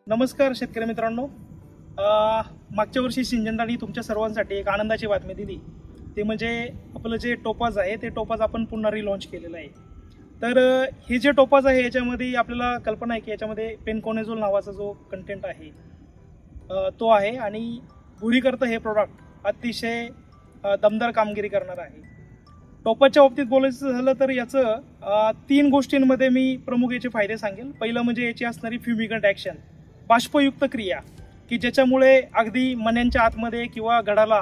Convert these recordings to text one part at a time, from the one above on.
नमस्कार शेतकरी मित्रांनो, मागच्या वर्षी सिंजंटाने तुमच्या सर्वांसाठी एक आनंदाची बातमी दिली. ते म्हणजे आपलं जे टोपाज आहे ते टोपाज आपण पुन्हा रिलॉन्च केलेलं आहे. तर हे जे टोपाज आहे याच्यामध्ये आपल्याला कल्पना आहे की याच्यामध्ये पेनकोनेझोल नावाचा जो कंटेंट आहे तो आहे आणि भुरीकरता हे प्रोडक्ट अतिशय दमदार कामगिरी करणार आहे. टोपाजच्या बाबतीत बोलायचं झालं तर याचं 3 गोष्टींमध्ये मी प्रमुख याचे फायदे सांगेल. पहिलं म्हणजे याची असणारी फ्युमिगंट ॲक्शन, बाष्पयुक्त क्रिया, की ज्याच्यामुळे अगदी मण्यांच्या आतमध्ये किंवा गडाला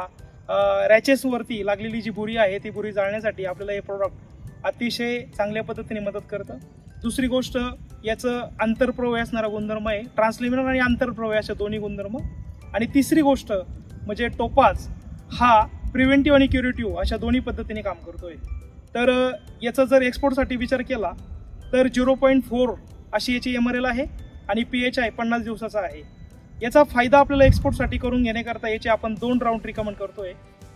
रॅचेसवरती लागलेली जी भुरी आहे ती भुरी जाळण्यासाठी आपल्याला हे प्रोडक्ट अतिशय चांगल्या पद्धतीने मदत करतं. दुसरी गोष्ट, याचं आंतरप्रवाह असणारा गुणधर्म आहे, ट्रान्सलिमिनल आणि आंतरप्रवाह अशा दोन्ही गुणधर्म. आणि तिसरी गोष्ट म्हणजे टोपाज हा प्रिव्हेंटिव्ह आणि क्युरेटिव्ह अशा दोन्ही पद्धतीने काम करतोय. तर याचा जर एक्सपोर्टसाठी विचार केला तर 0.4 अशी याची MRL आहे आणि PHI 50 दिवसाचा आहे. याचा फायदा आपल्याला एक्सपोर्टसाठी करून घेण्याकरता याचे आपण 2 राऊंड रिकमेंड करतोय.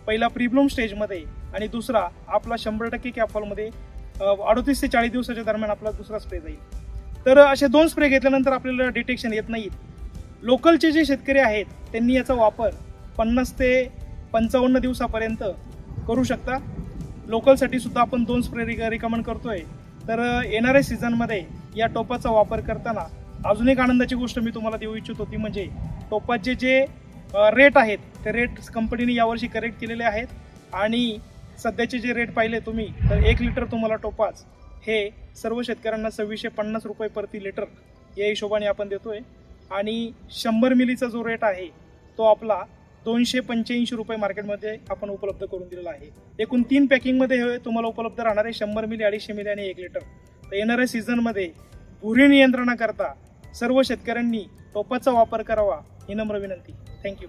पहिला प्रीब्लूम स्टेजमध्ये आणि दुसरा आपला 100% कॅपॉलमध्ये 38 ते 40 दिवसाच्या दरम्यान आपला दुसरा स्प्रे जाईल. तर असे 2 स्प्रे घेतल्यानंतर आपल्याला डिटेक्शन येत नाहीत. लोकलचे जे शेतकरी आहेत त्यांनी याचा वापर 50 ते 55 दिवसापर्यंत करू शकता. लोकलसाठी सुद्धा आपण 2 स्प्रे रिकमेंड करतोय. तर येणाऱ्या सीझनमध्ये या टोपाचा वापर करताना अजून एक आनंदाची गोष्ट मी तुम्हाला देऊ इच्छितो ती म्हणजे टोपाचे जे रेट आहेत ते रेट कंपनीने यावर्षी करेक्ट केलेले आहेत. आणि सध्याचे जे रेट पाहिले तुम्ही तर 1 लिटर तुम्हाला टोपाज हे सर्व शेतकऱ्यांना 2650 रुपये प्रति लिटर या हिशोबाने आपण देतोय. आणि 100 मिलीचा जो रेट आहे तो आपला 285 रुपये मार्केटमध्ये आपण उपलब्ध करून दिलेला आहे. एकूण 3 पॅकिंगमध्ये हे तुम्हाला उपलब्ध राहणार आहे, 100 मिली, 250 मिली आणि 1 लिटर. तर येणाऱ्या सीझनमध्ये भुरी नियंत्रणाकरता सर्व शेतकऱ्यांनी टोपाचा वापर करावा ही नम्र विनंती. थँक्यू.